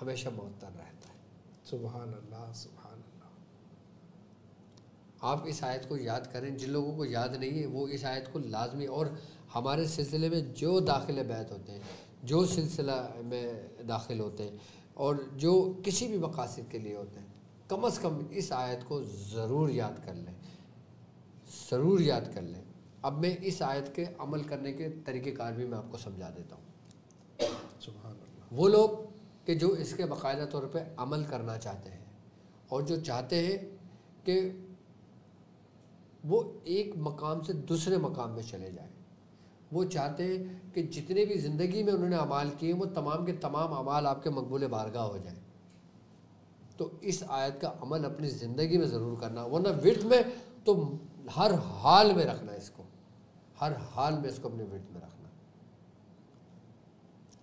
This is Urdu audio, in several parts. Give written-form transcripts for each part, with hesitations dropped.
ہمیشہ معطل رہتا ہے۔ سبحان اللہ سبحان اللہ۔ آپ اس آیت کو یاد کریں، جن لوگوں کو یاد نہیں ہے وہ اس آیت کو لازمی، اور ہمارے سلسلے میں جو داخل بیت ہوتے ہیں، جو سلسلہ میں داخل ہوتے ہیں، اور جو کسی بھی مقاصد کے لیے ہوتے ہیں، کم از کم اس آیت کو ضرور یاد کر لیں، ضرور یاد کر لیں۔ اب میں اس آیت کے عمل کرنے کے طریقہ کار بھی میں آپ کو سمجھا دیتا ہوں۔ سبحان اللہ۔ وہ لوگ کہ جو اس کے باقاعدہ طور پہ عمل کرنا چاہتے ہیں، اور جو چاہتے ہیں کہ وہ ایک مقام سے دوسرے مقام میں چلے جائیں، وہ چاہتے ہیں کہ جتنے بھی زندگی میں انہوں نے اعمال کیے وہ تمام کے تمام اعمال آپ کے مقبول بارگاہ ہو جائیں، تو اس آیت کا عمل اپنی زندگی میں ضرور کرنا، ورنہ ورد میں تو ہر حال میں رکھنا، اس کو ہر حال میں اس کو اپنے ورد میں رکھنا۔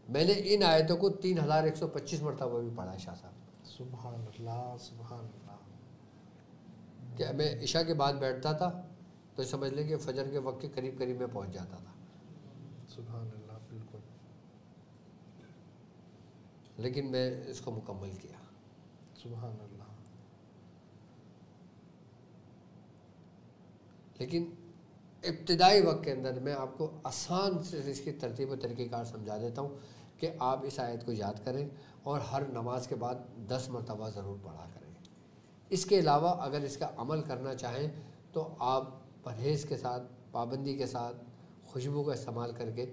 میں نے ان آیتوں کو 3125 مرتبہ بھی پڑھا ہے شاہ صاحب۔ سبحان اللہ سبحان اللہ۔ کہ میں عشاء کے بعد بیٹھتا تھا تو سمجھ لیں کہ فجر کے وقت کے قریب قریب میں پہنچ جاتا تھا، سبحان اللہ بالکل۔ لیکن میں اس کو مکمل کیا۔ سبحان اللہ۔ لیکن ابتدائی وقت کے اندر میں آپ کو آسان سے اس کی ترتیب و طریقہ کار سمجھا دیتا ہوں کہ آپ اس آیت کو یاد کریں اور ہر نماز کے بعد 10 مرتبہ ضرور پڑھا کریں۔ اس کے علاوہ اگر اس کا عمل کرنا چاہیں تو آپ پرہیز کے ساتھ، پابندی کے ساتھ، خوشبو کا استعمال کر کے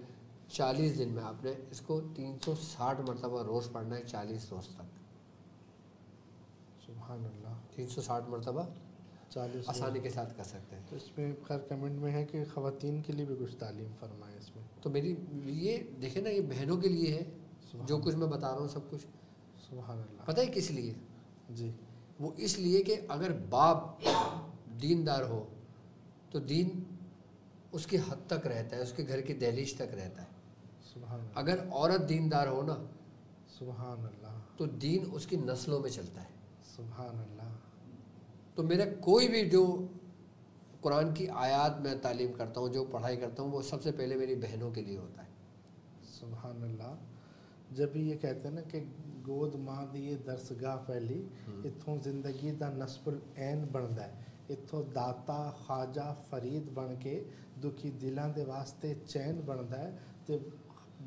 40 دن میں آپ نے اس کو 360 مرتبہ روز پڑھنا ہے، 40 روز تک۔ سبحان اللہ۔ 360 مرتبہ 40 آسانی کے ساتھ کر سکتے ہیں۔ تو اس میں خیر کمنٹ میں ہے کہ خواتین کے لیے بھی کچھ تعلیم فرمائے اس میں۔ تو میری یہ دیکھیں نا، یہ بہنوں کے لیے ہے جو کچھ میں بتا رہا ہوں سب کچھ۔ سبحان اللہ۔ پتہ ہے کس لیے؟ جی۔ وہ اس لیے کہ اگر باپ دیندار ہو تو دین اس کی حد تک رہتا ہے، اس کے گھر کی دہلیز تک رہتا ہے۔ سبحان اللہ۔ اگر عورت دیندار ہو نا سبحان اللہ۔ تو دین اس کی نسلوں میں چلتا ہے۔ سبحان اللہ۔ تو میرا کوئی بھی جو قرآن کی آیات میں تعلیم کرتا ہوں، جو پڑھائی کرتا ہوں، وہ سب سے پہلے میری بہنوں کے لیے ہوتا ہے۔ سبحان اللہ۔ جب یہ کہتے ہیں نا کہ گود ماں دی درسگاہ پہلی، اتھوں زندگی دا نصب العین بندا ہے، اتھوں داتا خواجہ فرید بن کے دکھی دلاں دے واسطے چین بندا ہے، تے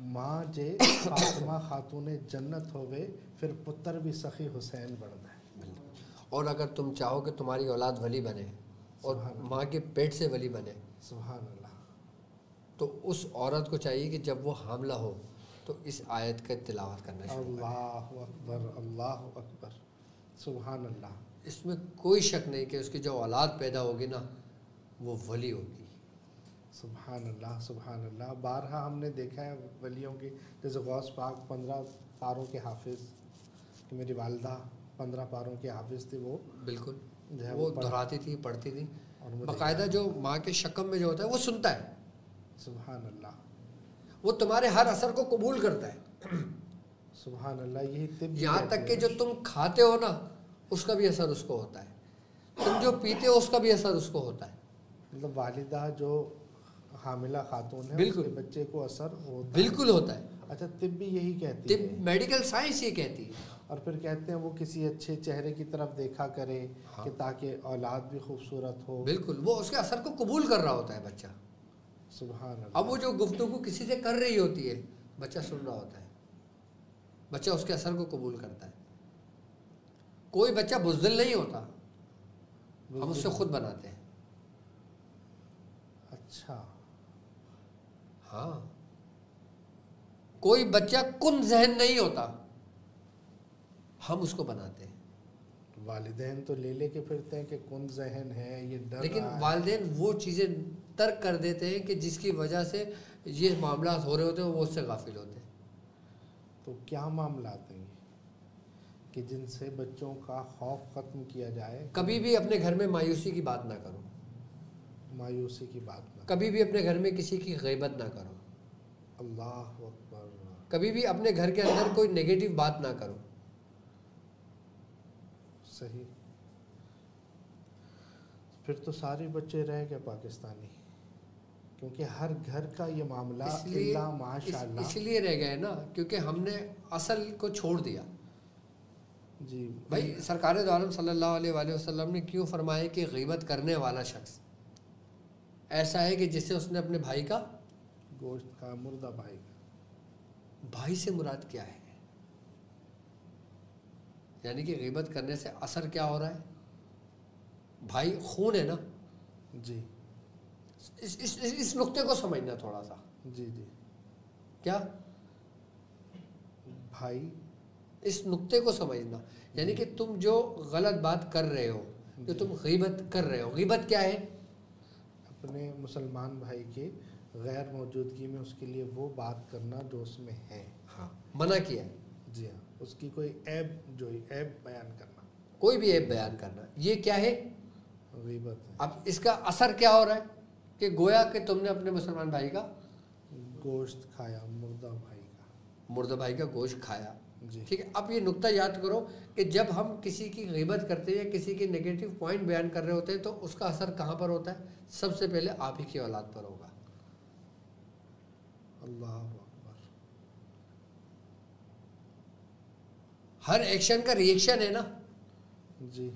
ماں جے فاطمہ خاتون جنت ہوئے پھر پتر بھی سخی حسین بندا ہے۔ اور اگر تم چاہو کہ تمہاری اولاد ولی بنے اور ماں کے پیٹ سے ولی بنے، سبحان اللہ، تو اس عورت کو چاہیے کہ جب وہ حاملہ ہو تو اس آیت کا تلاوت کرنا شروع کرے۔ اللہ اکبر اللہ اکبر۔ سبحان اللہ۔ اس میں کوئی شک نہیں کہ اس کی جو اولاد پیدا ہوگی نا وہ ولی ہوگی۔ سبحان اللہ سبحان اللہ۔ بارہا ہم نے دیکھا ہے ولیوں کی، جیسے غوث پاک 15 پاروں کے حافظ، کہ میری والدہ 15 پاروں کے حافظ تھی، وہ بالکل جو ہے وہ دہراتی تھی، پڑھتی تھی، اور وہ باقاعدہ جو ماں کے شکم میں جو ہوتا ہے وہ سنتا ہے، سبحان اللہ وہ تمہارے ہر اثر کو قبول کرتا ہے۔ سبحان اللہ۔ یہی طب یہاں تک کہ جو تم کھاتے ہو نا اس کا بھی اثر اس کو ہوتا ہے، تم جو پیتے ہو اس کا بھی اثر اس کو ہوتا ہے۔ مطلب والدہ جو حاملہ خاتون ہے، بالکل، اس کے بچے کو اثر ہوتا ہے، بالکل ہوتا ہے۔ اچھا طب بھی یہی کہتی ہے، طب میڈیکل سائنس یہ کہتی ہے۔ اور پھر کہتے ہیں وہ کسی اچھے چہرے کی طرف دیکھا کرے کہ تاکہ اولاد بھی خوبصورت ہو۔ بالکل، وہ اس کے اثر کو قبول کر رہا ہوتا ہے بچہ۔ سبحان اللہ۔ اب وہ جو گفتگو کسی سے کر رہی ہوتی ہے بچہ سن رہا ہوتا ہے، بچہ اس کے اثر کو قبول کرتا ہے۔ کوئی بچہ بزدل نہیں ہوتا، ہم اس سے خود بناتے ہیں۔ اچھا، ہاں، کوئی بچہ کن ذہن نہیں ہوتا، ہم اس کو بناتے ہیں۔ والدین تو لے لے کے پھرتے ہیں کہ کون ذہن ہے، یہ ڈر لیکن رہا ہے۔ والدین وہ چیزیں ترک کر دیتے ہیں کہ جس کی وجہ سے یہ معاملات ہو رہے ہوتے ہیں، وہ اس سے غافل ہوتے ہیں۔ تو کیا معاملات ہیں کہ جن سے بچوں کا خوف ختم کیا جائے؟ کبھی بھی اپنے گھر میں مایوسی کی بات نہ کرو، مایوسی کی بات نہ، کبھی بھی اپنے گھر میں کسی کی غیبت نہ کرو، اللہ اکبر، کبھی بھی اپنے گھر کے اندر کوئی نیگیٹو بات نہ کرو۔ صحیح۔ پھر تو سارے بچے رہ گئے پاکستانی، کیونکہ ہر گھر کا یہ معاملہ الا ماشاء اللہ۔ اس لیے رہ گئے نا کیونکہ ہم نے اصل کو چھوڑ دیا، جی بھائی سرکار دو عالم صلی اللہ علیہ وآلہ وسلم نے کیوں فرمایا کہ غیبت کرنے والا شخص ایسا ہے کہ جس سے اس نے اپنے بھائی کا گوشت کھایا، مردہ بھائی کا. بھائی سے مراد کیا ہے؟ یعنی کہ غیبت کرنے سے اثر کیا ہو رہا ہے؟ بھائی خون ہے نا. جی اس نقطے کو سمجھنا تھوڑا سا. جی جی کیا بھائی، اس نقطے کو سمجھنا، یعنی کہ تم جو غلط بات کر رہے ہو، جو تم غیبت کر رہے ہو، غیبت کیا ہے؟ اپنے مسلمان بھائی کے غیر موجودگی میں اس کے لیے وہ بات کرنا جو اس میں ہے. ہاں منع کیا ہے. جی ہاں، اس کی کوئی عیب، جو عیب بیان کرنا، کوئی بھی عیب بیان کرنا، یہ کیا ہے؟ غیبت ہے. اب اس کا اثر کیا ہو رہا ہے کہ گویا کہ تم نے اپنے مسلمان بھائی کا گوشت کھایا، مردہ بھائی کا. مردہ بھائی کا گوشت کھایا. جی ٹھیک ہے. اب یہ نقطہ یاد کرو کہ جب ہم کسی کی غیبت کرتے ہیں یا کسی کے نیگیٹو پوائنٹ بیان کر رہے ہوتے ہیں تو اس کا اثر کہاں پر ہوتا ہے؟ سب سے پہلے آپ ہی کی اولاد پر ہوگا. اللہ اکبر. ہر ایکشن کا ری ایکشن ہے نا. جی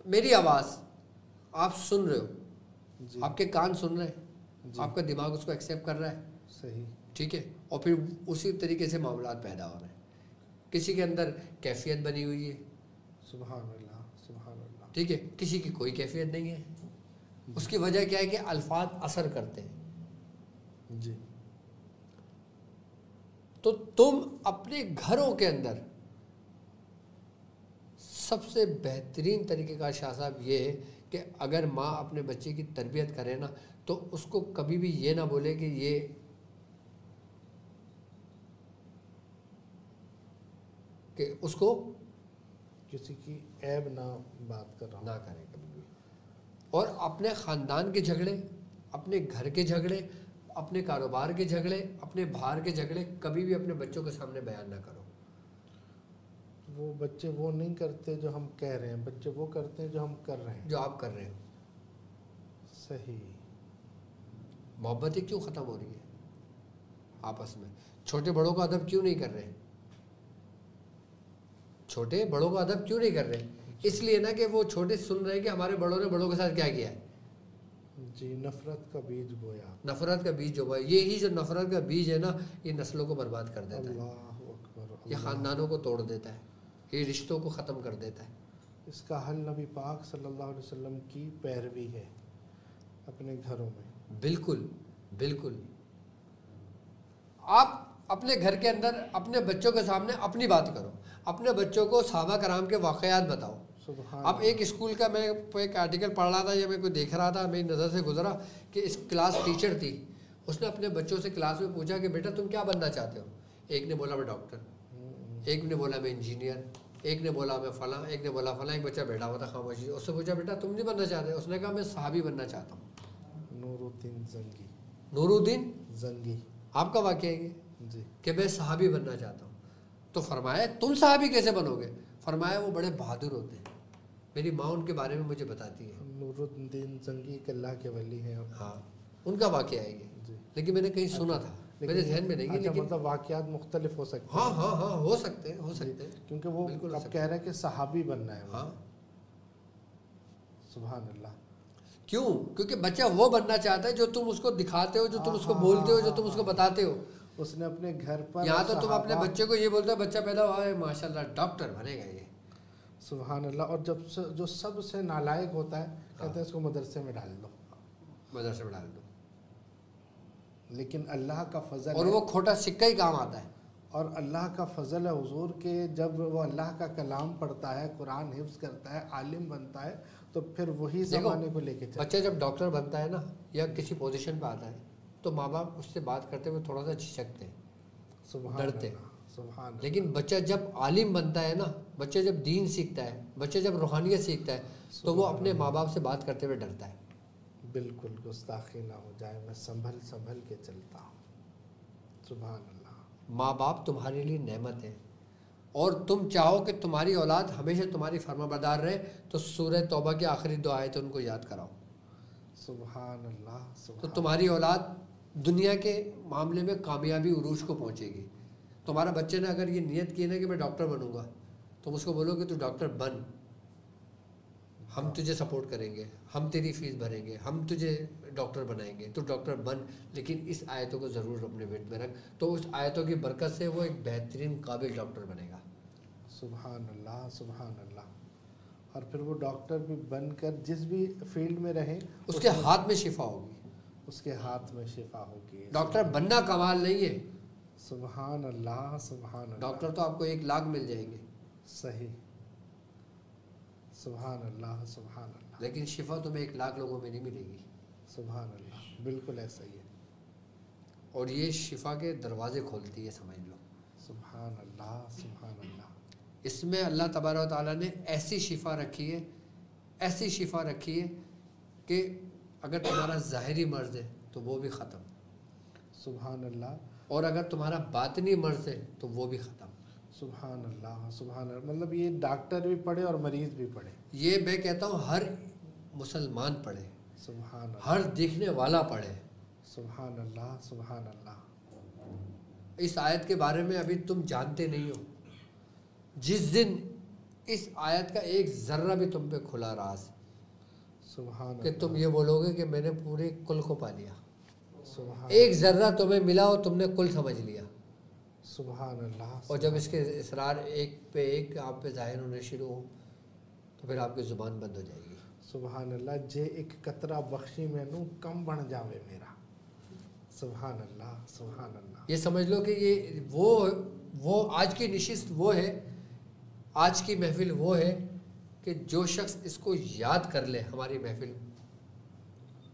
میری آواز آپ سن رہے ہو، جی آپ کے کان سن رہے ہیں، جی آپ کا دماغ اس کو ایکسیپٹ کر رہا ہے. صحیح. ٹھیک ہے. اور پھر اسی طریقے سے معاملات پیدا ہو رہے ہیں. کسی کے اندر کیفیت بنی ہوئی ہے، سبحان اللہ سبحان اللہ. ٹھیک ہے. کسی کی کوئی کیفیت نہیں ہے. اس کی وجہ کیا ہے کہ الفاظ اثر کرتے ہیں. جی تو تم اپنے گھروں کے اندر سب سے بہترین طریقے کا شاہ صاحب یہ ہے کہ اگر ماں اپنے بچے کی تربیت کرے نا تو اس کو کبھی بھی یہ نہ بولے کہ یہ کہ اس کو کسی کی عیب نہ بات کر رہا ہوں. نہ کرے کبھی بھی. اور اپنے خاندان کے جھگڑے، اپنے گھر کے جھگڑے، اپنے کاروبار کے جھگڑے، اپنے باہر کے جھگڑے کبھی بھی اپنے بچوں کے سامنے بیان نہ کرو. وہ بچے وہ نہیں کرتے جو ہم کہہ رہے ہیں، بچے وہ کرتے ہیں جو ہم کر رہے ہیں. جو آپ کر رہے ہو. صحیح. محبتیں کیوں ختم ہو رہی ہے آپس میں؟ چھوٹے بڑوں کا ادب کیوں نہیں کر رہے؟ چھوٹے بڑوں کا ادب کیوں نہیں کر رہے؟ اس لیے نا کہ وہ چھوٹے سن رہے ہیں کہ ہمارے بڑوں نے بڑوں کے ساتھ کیا کیا ہے. جی نفرت کا بیج بویا. نفرت کا بیج جو ہے، یہی جو نفرت کا بیج ہے نا، یہ نسلوں کو برباد کر دیتا ہے. اللہ اکبر. یہ خاندانوں کو توڑ دیتا ہے، یہ رشتوں کو ختم کر دیتا ہے. اس کا حل نبی پاک صلی اللہ علیہ وسلم کی پیروی ہے اپنے گھروں میں. بالکل بالکل. آپ اپنے گھر کے اندر اپنے بچوں کے سامنے اپنی بات کرو، اپنے بچوں کو صحابہ کرام کے واقعات بتاؤ. سبحان اب ایک اسکول کا میں ایک آرٹیکل پڑھ رہا تھا یا میں کوئی دیکھ رہا تھا، میری نظر سے گزرا کہ اس کلاس ٹیچر تھی، اس نے اپنے بچوں سے کلاس میں پوچھا کہ بیٹا تم کیا بننا چاہتے ہو؟ ایک نے بولا میں ڈاکٹر، ایک نے بولا میں انجینئر، ایک نے بولا میں فلاں، ایک نے بولا فلاں. ایک بچہ بیٹھا ہوا تھا خاموشی، اس سے پوچھا بیٹا تم نہیں بننا چاہتے؟ اس نے کہا میں صحابی بننا چاہتا ہوں. نور الدین زنگی. نور الدین زنگی. آپ کا واقعہ ہے یہ جی کہ میں صحابی بننا چاہتا ہوں. تو فرمایا تم صحابی کیسے بنو گے؟ فرمایا وہ بڑے بہادر ہوتے ہیں، میری ماں ان کے بارے میں مجھے بتاتی ہے. نور الدین زنگی ایک اللہ کے ولی ہیں. ہاں ان کا واقعہ ہے یہ. جی لیکن میں نے کہیں سنا تھا، میرے ذہن میں نہیں ہے. اچھا لیکن مطلب واقعات مختلف ہو سکتے ہاں ہاں ہاں ہو سکتے ہیں، ہو سکتے ہیں. کیونکہ وہ بالکل ہو اب سکتے کہہ رہے ہیں کہ صحابی بننا ہے. ہاں سبحان اللہ. کیوں؟ کیونکہ بچہ وہ بننا چاہتا ہے جو تم اس کو دکھاتے ہو، جو تم اس کو بولتے ہو، جو تم اس کو بتاتے ہو. اس نے اپنے گھر پر یہاں تو تم اپنے بچے کو یہ بولتے ہو بچہ پیدا ہوا ہے ماشاء اللہ ڈاکٹر بنے گا یہ. سبحان اللہ. اور جب جو سب سے نالائق ہوتا ہے کہتے ہیں اس کو مدرسے میں ڈال دو، مدرسے میں ڈال دو. لیکن اللہ کا فضل اور ہے، وہ کھوٹا سکہ ہی کام آتا ہے. اور اللہ کا فضل ہے حضور کہ جب وہ اللہ کا کلام پڑھتا ہے، قرآن حفظ کرتا ہے، عالم بنتا ہے، تو پھر وہی زمانے کو لے کے چلتا ہے. بچہ جب ڈاکٹر بنتا ہے نا یا کسی پوزیشن پہ آتا ہے تو ماں باپ اس سے بات کرتے ہوئے تھوڑا سا جھجکتے ہیں، سبحان ڈرتے. اللہ سبحان اللہ. لیکن بچہ جب عالم بنتا ہے نا، بچہ جب دین سیکھتا ہے، بچہ جب روحانیت سیکھتا ہے تو وہ اپنے ماں باپ سے بات کرتے ہوئے ڈرتا ہے. بالکل گستاخی نہ ہو جائے، میں سنبھل کے چلتا ہوں. سبحان اللہ. ماں باپ تمہارے لیے نعمت ہے، اور تم چاہو کہ تمہاری اولاد ہمیشہ تمہاری فرما بردار رہے تو سورہ توبہ کی آخری دو آیتیں ان کو یاد کراؤ. سبحان اللہ. تو تمہاری اولاد دنیا کے معاملے میں کامیابی عروج کو پہنچے گی. تمہارا بچے نے اگر یہ نیت کی نا کہ میں ڈاکٹر بنوں گا تم اس کو بولو کہ تو ڈاکٹر بن، ہم تجھے سپورٹ کریں گے، ہم تیری فیس بھریں گے، ہم تجھے ڈاکٹر بنائیں گے، تو ڈاکٹر بن، لیکن اس آیتوں کو ضرور اپنے پیٹ میں رکھ، تو اس آیتوں کی برکت سے وہ ایک بہترین قابل ڈاکٹر بنے گا۔ سبحان اللہ، سبحان اللہ۔ اور پھر وہ ڈاکٹر بھی بن کر جس بھی فیلڈ میں رہے اس کے ہاتھ میں شفا ہوگی، اس کے ہاتھ میں شفا ہوگی۔ ڈاکٹر بننا کمال نہیں ہے، سبحان اللہ، سبحان اللہ۔ ڈاکٹر تو آپ کو 1 لاکھ مل جائیں گے، صحیح، سبحان اللہ، سبحان اللہ، لیکن شفا تمہیں 1 لاکھ لوگوں میں نہیں ملے گی۔ سبحان اللہ، بالکل ایسا ہی ہے۔ اور یہ شفا کے دروازے کھولتی ہے، سمجھ لو۔ سبحان اللہ، سبحان اللہ۔ اس میں اللہ تبارک و تعالیٰ نے ایسی شفا رکھی ہے، ایسی شفا رکھی ہے کہ اگر تمہارا ظاہری مرض ہے تو وہ بھی ختم، سبحان اللہ، اور اگر تمہارا باطنی مرض ہے تو وہ بھی ختم۔ سبحان اللہ، سبحان اللہ۔ مطلب یہ ڈاکٹر بھی پڑھے اور مریض بھی پڑھے۔ یہ میں کہتا ہوں ہر مسلمان پڑھے، سبحان اللہ، ہر دیکھنے والا پڑھے۔ سبحان اللہ، سبحان اللہ۔ اس آیت کے بارے میں ابھی تم جانتے نہیں ہو، جس دن اس آیت کا ایک ذرہ بھی تم پہ کھلا راز سبحان کہ اللہ، تم یہ بولو گے کہ میں نے پورے کل کو پا لیا، سبحان ایک ذرہ تمہیں ملا اور تم نے کل سمجھ لیا، سبحان اللہ۔ اور جب اس کے اسرار ایک پہ ایک آپ پہ ظاہر ہونے شروع ہو تو پھر آپ کی زبان بند ہو جائے گی۔ سبحان اللہ، جے ایک قطرہ بخشی مینوں کم بن جاوے میرا۔ سبحان اللہ، سبحان اللہ۔ یہ سمجھ لو کہ یہ وہ آج کی نشست وہ ہے، آج کی محفل وہ ہے کہ جو شخص اس کو یاد کر لے ہماری محفل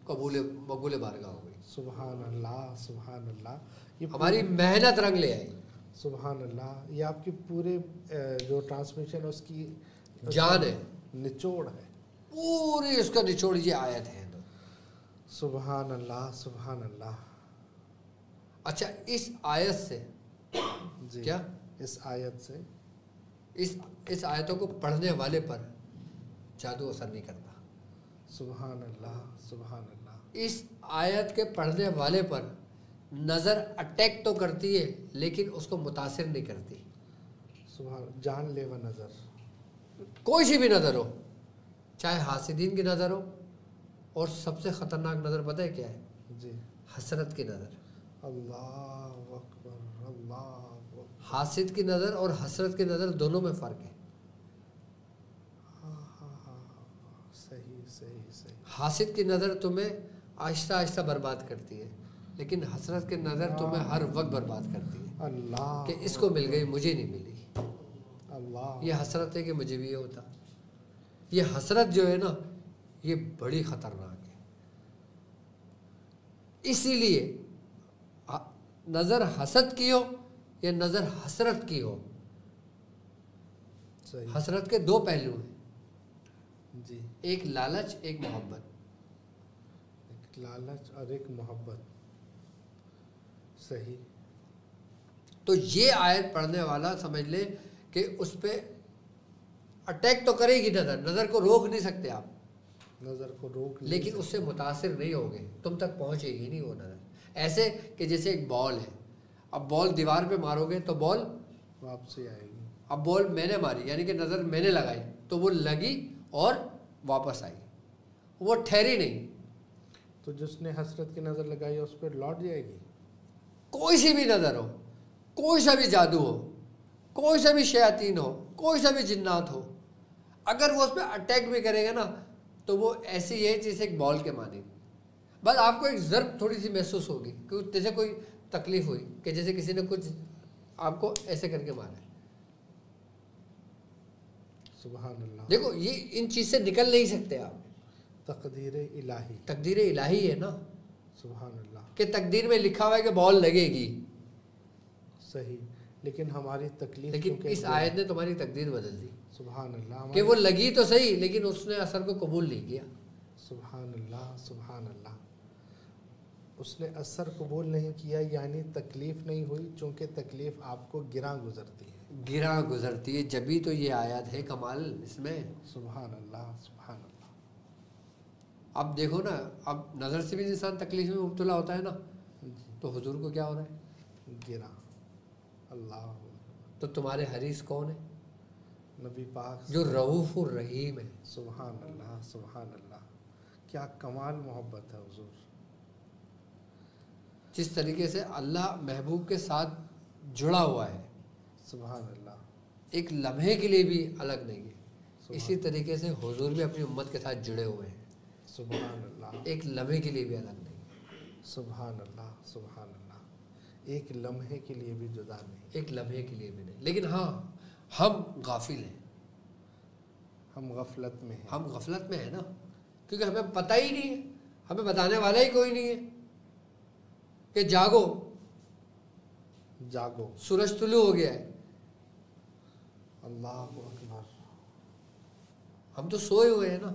مقبول بارگاہ ہو گئی، سبحان اللہ، سبحان اللہ۔ یہ ہماری محنت رنگ لے آئی، سبحان اللہ، یہ آپ کی پورے جو ٹرانسمیشن ہے اس کی جان ہے، نچوڑ ہے۔ پوری اس کا نچوڑ یہ آیت ہے۔ سبحان اللہ، سبحان اللہ۔ اچھا، اس آیت سے جی، کیا اس آیت سے اس آیتوں کو پڑھنے والے پر جادو اثر نہیں کرتا۔ سبحان اللہ، سبحان اللہ۔ اس آیت کے پڑھنے والے پر نظر اٹیک تو کرتی ہے لیکن اس کو متاثر نہیں کرتی۔ سبحان، جان لیوا نظر، کوئی سی بھی نظر ہو، چاہے حاسدین کی نظر ہو، اور سب سے خطرناک نظر پتہ ہے کیا ہے؟ جی، حسرت کی نظر۔ اللہ اکبر، اللہ اکبر۔ حاسد کی نظر اور حسرت کی نظر دونوں میں فرق ہے۔ ہاں ہاں ہاں، صحیح صحیح صحیح۔ حاسد کی نظر تمہیں آہستہ آہستہ برباد کرتی ہے، لیکن حسرت کی نظر تمہیں ہر وقت برباد کرتی ہے اللہ کہ اس کو مل گئی مجھے نہیں ملی۔ اللہ، یہ حسرت ہے کہ مجھے بھی یہ ہوتا۔ یہ حسرت جو ہے نا، یہ بڑی خطرناک ہے۔ اسی لیے نظر حسد کی ہو یا نظر حسرت کی ہو، صحیح، حسرت کے 2 پہلو ہیں، جی، ایک لالچ، ایک محبت۔ ایک لالچ اور ایک محبت، صحیح۔ تو یہ آیت پڑھنے والا سمجھ لے کہ اس پہ اٹیک تو کرے گی نظر کو روک نہیں سکتے آپ، نظر کو روک نہیں لیکن اس سے متاثر نہیں ہوگے، تم تک پہنچے گی نہیں وہ نظر۔ ایسے کہ جیسے ایک بال ہے، اب بال دیوار پہ مارو گے تو بال واپسی آئے گی۔ اب بال میں نے ماری، یعنی کہ نظر میں نے لگائی تو وہ لگی اور واپس آئی، وہ ٹھہری نہیں۔ تو جس نے حسرت کی نظر لگائی ہے اس پہ لوٹ جائے گی۔ کوئی سی بھی نظر ہو، کوئی سا بھی جادو ہو، کوئی سا بھی شیاطین ہو، کوئی سا بھی جنات ہو، اگر وہ اس پہ اٹیک بھی کرے گا نا تو وہ ایسی ہے جیسے ایک بال کے مانند، بس آپ کو ایک ضرب تھوڑی سی محسوس ہوگی کہ جیسے کوئی تکلیف ہوئی، کہ جیسے کسی نے کچھ آپ کو ایسے کر کے مارا ہے۔ سبحان اللہ، دیکھو یہ ان چیز سے نکل نہیں سکتے آپ، تقدیر الہی، تقدیر الہی ہے نا، سبحان اللہ، کہ تقدیر میں لکھا ہوا ہے کہ بال لگے گی، صحیح۔ لیکن ہماری تکلیف لیکن کیونکہ اس آیت نے تمہاری تقدیر بدل دی سبحان اللہ، کہ وہ لگی تو صحیح لیکن اس نے اثر کو قبول نہیں کیا۔ سبحان اللہ، سبحان اللہ۔ اس نے اثر قبول نہیں کیا، یعنی تکلیف نہیں ہوئی، چونکہ تکلیف آپ کو گراں گزرتی ہے۔ گراں گزرتی ہے، جبھی تو یہ آیات ہے کمال اس میں۔ سبحان اللہ، سبحان اللہ۔ اب دیکھو نا، اب نظر سے بھی انسان تکلیف میں مبتلا ہوتا ہے نا، جی، تو حضور کو کیا ہو رہا ہے؟ گراں، اللہ، تو تمہارے حریث کون ہے؟ نبی پاک جو رؤوف الرحیم ہے. سبحان اللہ سبحان اللہ، کیا کمال محبت ہے حضور. جس طریقے سے اللہ محبوب کے ساتھ جڑا ہوا ہے، سبحان اللہ ایک لمحے کے لیے بھی الگ نہیں ہے، اسی طریقے سے حضور بھی اپنی امت کے ساتھ جڑے ہوئے ہیں، سبحان اللہ ایک لمحے کے لیے بھی الگ نہیں. سبحان اللہ سبحان اللہ، ایک لمحے کے لیے بھی جدا نہیں. ایک لمحے کے لیے بھی نہیں. لیکن ہاں ہم غافل ہیں، ہم غفلت میں ہیں. ہم غفلت میں ہیں نا، کیونکہ ہمیں پتہ ہی نہیں ہے، ہمیں بتانے والا ہی کوئی نہیں ہے کہ جاگو، جاگو، سورج طلوع ہو گیا ہے. اللہ اکبر. ہم تو سوئے ہوئے ہیں نا،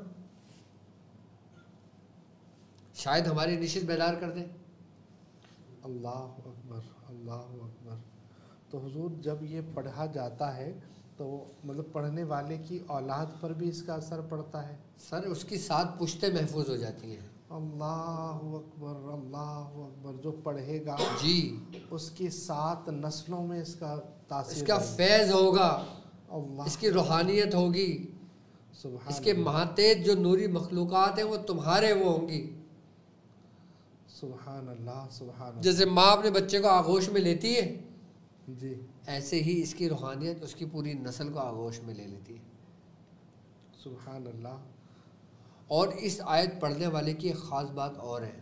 شاید ہماری نشست بیدار کر دیں. اللہ اکبر اللہ اکبر. تو حضور جب یہ پڑھا جاتا ہے تو مطلب پڑھنے والے کی اولاد پر بھی اس کا اثر پڑتا ہے. سر اس کی 7 پشتیں محفوظ ہو جاتی ہیں. اللہ اکبر اللہ اکبر. جو پڑھے گا جی اس کی 7 نسلوں میں اس کا تاثیر، اس کا فیض ہوگا، اللہ اس کی روحانیت ہوگی، سبحان اس کے مہاتیج جو نوری مخلوقات ہیں وہ تمہارے وہ ہوں گی. سبحان اللہ سبحان اللہ. جیسے ماں اپنے بچے کو آغوش میں لیتی ہے، جی ایسے ہی اس کی روحانیت اس کی پوری نسل کو آغوش میں لے لیتی ہے. سبحان اللہ. اور اس آیت پڑھنے والے کی ایک خاص بات اور ہے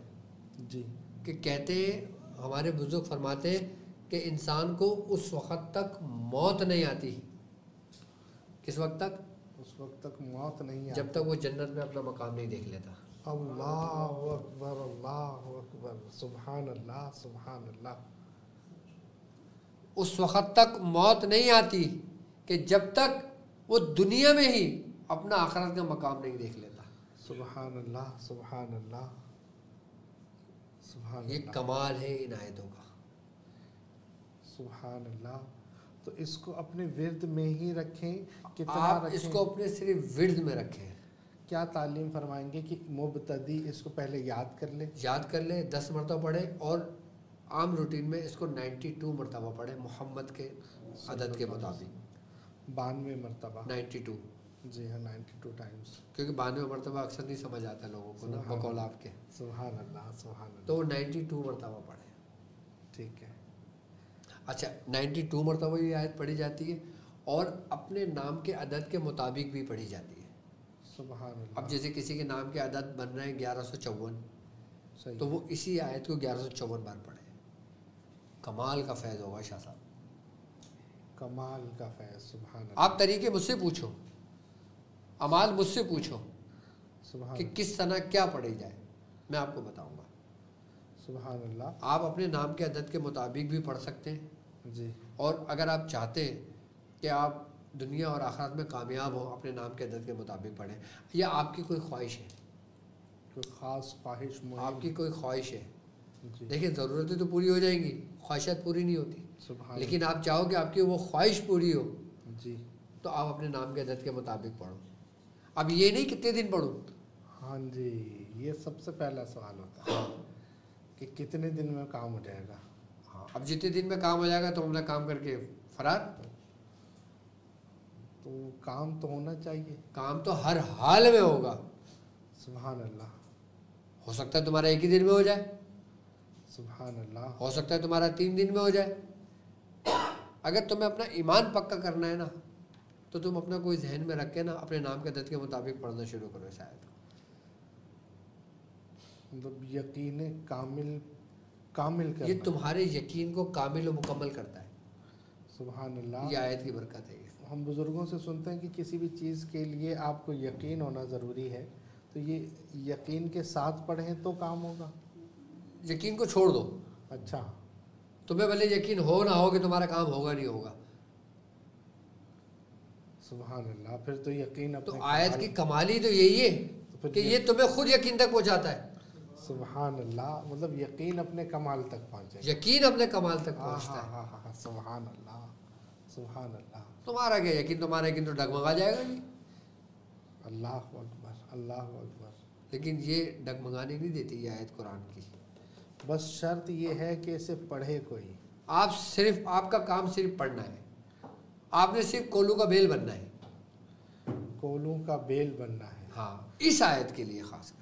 جی کہ کہتے ہیں، ہمارے بزرگ فرماتے ہیں کہ انسان کو اس وقت تک موت نہیں آتی. کس وقت تک؟ اس وقت تک موت نہیں آتی جب تک وہ جنت میں اپنا مقام نہیں دیکھ لیتا. اللہ اکبر اللہ اکبر. سبحان اللہ سبحان اللہ. اس وقت تک موت نہیں آتی کہ جب تک وہ دنیا میں ہی اپنا آخرت کا مقام نہیں دیکھ لیتا. سبحان اللہ سبحان اللہ سبحان یہ اللہ. کمال ہے ان آیتوں کا. سبحان اللہ. تو اس کو اپنے ورد میں ہی رکھیں، کتنا آپ رکھیں؟ اس کو اپنے صرف ورد میں رکھیں. کیا تعلیم فرمائیں گے کہ مبتدی اس کو پہلے یاد کر لے؟ یاد کر لیں، 10 مرتبہ پڑھیں، اور عام روٹین میں اس کو 92 مرتبہ پڑھیں محمد کے عدد کے مطابق. 92 مرتبہ. 92. جی ہاں 92 ٹائمز. کیونکہ 92 مرتبہ اکثر نہیں سمجھ آتا لوگوں کو نا بقول آپ کے. سبحان اللہ سبحان اللہ. تو وہ 92 مرتبہ پڑھیں. ٹھیک ہے. اچھا 92 مرتبہ یہ آیت پڑھی جاتی ہے، اور اپنے نام کے عدد کے مطابق بھی پڑھی جاتی ہے. سبحان اللہ. اب جیسے کسی کے نام کے عدد بن رہے ہیں 1154، صحیح. تو وہ اسی آیت کو 1154 بار پڑھے. کمال کا فیض ہوگا شاہ صاحب. کمال کا فیض. سبحان اللہ. آپ طریقے مجھ سے پوچھو، اعمال مجھ سے پوچھو سبحان کہ کس طرح کیا پڑھی جائے، میں آپ کو بتاؤں گا. سبحان اللہ. آپ اپنے نام کے عدد کے مطابق بھی پڑھ سکتے ہیں، جی اور اگر آپ چاہتے ہیں کہ آپ دنیا اور آخرت میں کامیاب ہوں، اپنے نام کے عدد کے مطابق پڑھیں. یا آپ کی کوئی خواہش ہے، کوئی خاص خواہش آپ کی کوئی خواہش ہے، جی دیکھیں ضرورتیں تو پوری ہو جائیں گی، خواہشات پوری نہیں ہوتی. سبحان لیکن آپ چاہو کہ آپ کی وہ خواہش پوری ہو، اللہ. جی تو آپ اپنے نام کے عدد کے مطابق پڑھو. اب یہ نہیں کتنے دن پڑھوں. ہاں جی، یہ سب سے پہلا سوال ہوتا ہے کہ کتنے دن میں کام ہو جائے گا. ہاں اب جتنے دن میں کام ہو جائے گا تو اپنا کام کر کے فرار. تو کام تو ہونا چاہیے. کام تو ہر حال میں ہوگا. سبحان اللہ. ہو سکتا ہے تمہارا 1 ہی دن میں ہو جائے، سبحان اللہ. ہو سکتا ہے تمہارا 3 دن میں ہو جائے. اگر تمہیں اپنا ایمان پکا کرنا ہے نا، تو تم اپنا کوئی ذہن میں رکھ کے نا اپنے نام کے عدد کے مطابق پڑھنا شروع کرو اس آیت کو. مطلب یقین کامل کرنا. یہ تمہارے یقین کو کامل و مکمل کرتا ہے. سبحان اللہ. یہ آیت کی برکت ہے. ہم بزرگوں سے سنتے ہیں کہ کسی بھی چیز کے لیے آپ کو یقین ہونا ضروری ہے، تو یہ یقین کے ساتھ پڑھیں تو کام ہوگا. یقین کو چھوڑ دو. اچھا. تمہیں بھلے یقین ہو نہ ہو کہ تمہارا کام ہوگا نہیں ہوگا. سبحان اللہ. پھر تو یقین تو آیت کی کمالی تو یہی ہے کہ یہ تمہیں خود یقین تک پہنچاتا ہے. سبحان اللہ. مطلب یقین اپنے کمال تک پہنچے. یقین اپنے کمال تک پہنچتا ہے. ہاں ہاں. سبحان اللہ سبحان اللہ. تمہارا کیا یقین، تمہارا یقین تو ڈگمگا جائے گا جی. اللہ اکبر اللہ اکبر. لیکن یہ ڈگمگانے نہیں دیتی یہ آیت قرآن کی. بس شرط یہ ہے کہ اسے پڑھے کوئی. آپ کا کام صرف پڑھنا ہے. آپ نے صرف کولو کا بیل بننا ہے. کولوں کا بیل بننا ہے. ہاں اس آیت کے لیے خاص کر.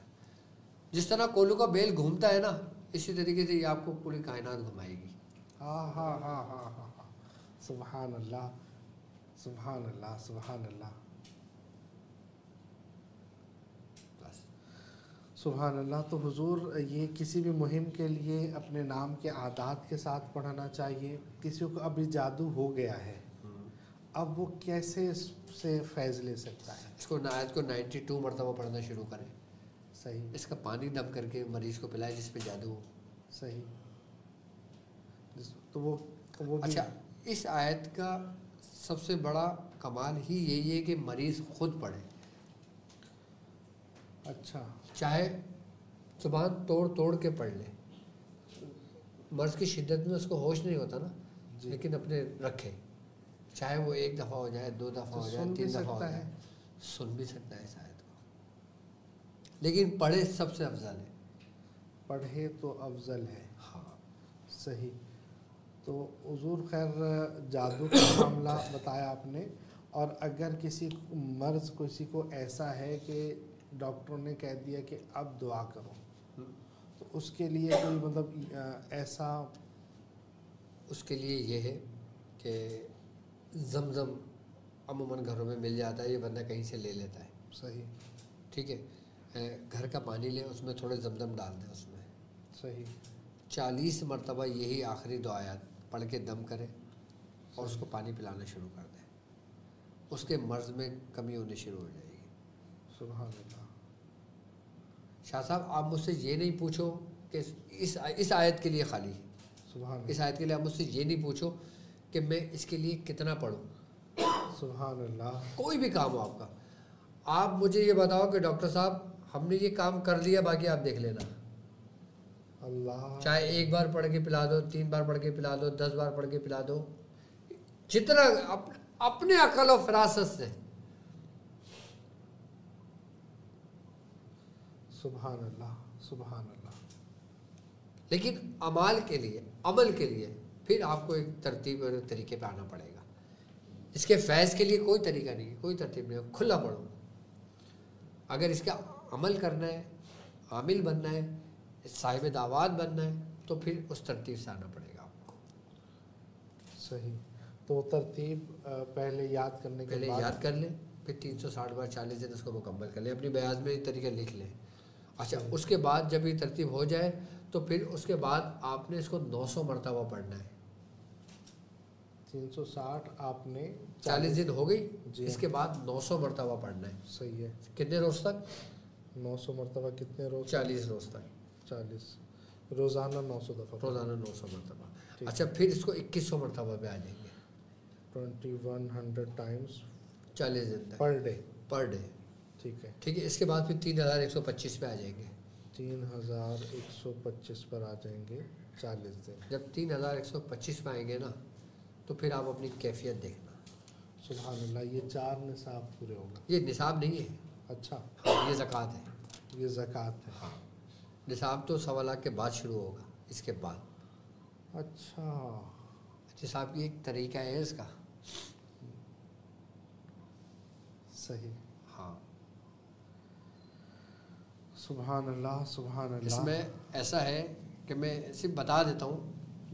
جس طرح کولوں کا بیل گھومتا ہے نا، اسی طریقے سے یہ آپ کو پوری کائنات گھمائے گی. ہاں ہاں ہاں ہاں ہاں ہاں. سبحان اللہ سبحان اللہ سبحان اللہ بس. سبحان اللہ. تو حضور یہ کسی بھی مہم کے لیے اپنے نام کے اعداد کے ساتھ پڑھنا چاہیے. کسی کو ابھی جادو ہو گیا ہے، اب وہ کیسے اس سے فیض لے سکتا ہے؟ اس کو آیت کو 92 مرتبہ پڑھنا شروع کریں. صحیح. اس کا پانی دم کر کے مریض کو پلائے جس پہ جادو ہو. صحیح. تو وہ بھی اچھا، اس آیت کا سب سے بڑا کمال ہی یہی ہے کہ مریض خود پڑھے. اچھا. چاہے زبان توڑ توڑ کے پڑھ لے، مرض کی شدت میں اس کو ہوش نہیں ہوتا نا، لیکن اپنے رکھے. چاہے وہ 1 دفعہ ہو جائے، 2 دفعہ ہو جائے، 3 دفعہ ہو جائے، سن بھی سکتا ہے اس آیت کو. لیکن پڑھے سب سے افضل ہے. پڑھے تو افضل ہے. ہاں صحیح. تو حضور خیر جادو کا معاملہ بتایا آپ نے، اور اگر کسی مرض کسی کو ایسا ہے کہ ڈاکٹروں نے کہہ دیا کہ اب دعا کرو، تو اس کے لیے کوئی مطلب ایسا؟ اس کے لیے یہ ہے کہ زمزم عموماً گھروں میں مل جاتا ہے، یہ بندہ کہیں سے لے لیتا ہے. صحیح. ٹھیک ہے. گھر کا پانی لے، اس میں تھوڑے زمزم ڈال دیں اس میں. صحیح. 40 مرتبہ یہی آخری دعایات پڑھ کے دم کرے اور اس کو پانی پلانا شروع کر دیں. اس کے مرض میں کمی ہونے شروع ہو جائے گی. سبحان اللہ. شاہ صاحب آپ مجھ سے یہ نہیں پوچھو کہ اس آیت کے لیے خالی، سبحان اس آیت کے لیے آپ مجھ سے یہ نہیں پوچھو کہ میں اس کے لیے کتنا پڑھوں. سبحان اللہ. کوئی بھی کام ہو آپ کا، آپ مجھے یہ بتاؤ کہ ڈاکٹر صاحب ہم نے یہ کام کر لیا، باقی آپ دیکھ لینا. اللہ. چاہے 1 بار پڑھ کے پلا دو، 3 بار پڑھ کے پلا دو، 10 بار پڑھ کے پلا دو، جتنا اپنے عقل و فراست سے. سبحان اللہ سبحان اللہ. لیکن عمل کے لیے پھر آپ کو ایک ترتیب اور ایک طریقے پہ آنا پڑے گا. اس کے فیض کے لیے کوئی طریقہ نہیں ہے، کوئی ترتیب نہیں ہے، کھلا پڑھو. اگر اس کا عمل کرنا ہے، عامل بننا ہے، صاحب دعوات بننا ہے، تو پھر اس ترتیب سے آنا پڑے گا آپ کو. صحیح. تو ترتیب پہلے یاد کرنے کے بعد پہلے یاد کر لیں، پھر 360 بار 40 دن اس کو مکمل کر لیں. اپنی بیاض میں یہ طریقہ لکھ لیں. اچھا، اس کے بعد جب یہ ترتیب ہو جائے تو پھر اس کے بعد آپ نے اس کو 900 مرتبہ پڑھنا ہے. 360 آپ نے 40 دن ہو گئی، جی اس کے بعد 900 مرتبہ پڑھنا ہے. صحیح ہے. کتنے روز تک؟ 900 مرتبہ کتنے روز؟ 40 روز تک. 40 روزانہ 900 دفعہ. روزانہ 900 مرتبہ. اچھا، پھر اس کو 2100 مرتبہ پہ آ جائیں گے. 2100 ٹائمز 40 دن تک پر ڈے. Per day. ٹھیک ہے. ٹھیک ہے. اس کے بعد پھر 3125 پہ آ جائیں گے. 3125 پر آ جائیں گے 40 دن. جب 3125 پہ آئیں گے نا تو پھر آپ اپنی کیفیت دیکھنا. سبحان اللہ. یہ 4 نصاب پورے ہوں گے. یہ نصاب نہیں ہے. اچھا. ہاں، یہ زکوٰۃ ہے. یہ زکوٰۃ ہے. ہاں، نصاب تو 1.25 لاکھ کے بعد شروع ہوگا. اس کے بعد اچھا. نصاب کی ایک طریقہ ہے اس کا. صحیح. ہاں. سبحان اللہ سبحان اللہ. اس میں ایسا ہے کہ میں صرف بتا دیتا ہوں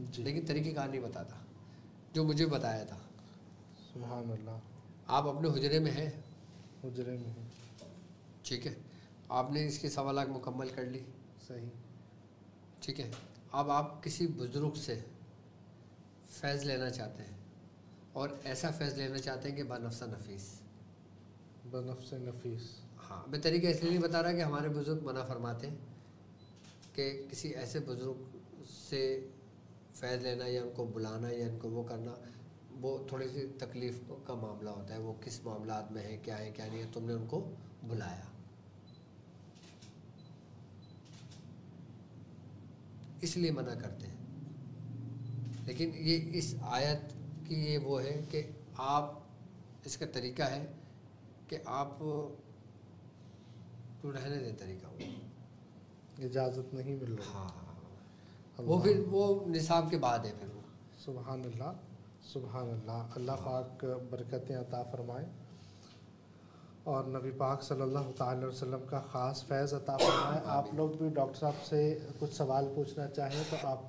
جی. لیکن طریقہ کار نہیں بتاتا جو مجھے بتایا تھا. سبحان اللہ. آپ اپنے حجرے میں ہیں؟ حجرے میں ہے. ٹھیک ہے. آپ نے اس کی 1.25 لاکھ مکمل کر لی. صحیح. ٹھیک ہے. اب آپ کسی بزرگ سے فیض لینا چاہتے ہیں، اور ایسا فیض لینا چاہتے ہیں کہ بنفس نفیس. بنفس نفیس. ہاں، میں طریقہ اس لیے نہیں بتا رہا کہ ہمارے بزرگ منع فرماتے ہیں کہ کسی ایسے بزرگ سے فیض لینا یا ان کو بلانا یا ان کو وہ کرنا، وہ تھوڑی سی تکلیف کا معاملہ ہوتا ہے. وہ کس معاملات میں ہے، کیا ہے کیا نہیں ہے، تم نے ان کو بلایا، اس لیے منع کرتے ہیں. لیکن یہ اس آیت کی یہ وہ ہے کہ آپ، اس کا طریقہ ہے کہ آپ رہنے دیں طریقہ. اجازت نہیں مل رہی. ہاں، وہ پھر وہ نصاب کے بعد ہے. پھر وہ سبحان اللہ سبحان اللہ. اللہ پاک برکتیں عطا فرمائے. اور نبی پاک صلی اللہ تعالی وسلم کا خاص فیض عطا فرمائے۔ آپ لوگ بھی ڈاکٹر صاحب سے کچھ سوال پوچھنا چاہیں تو آپ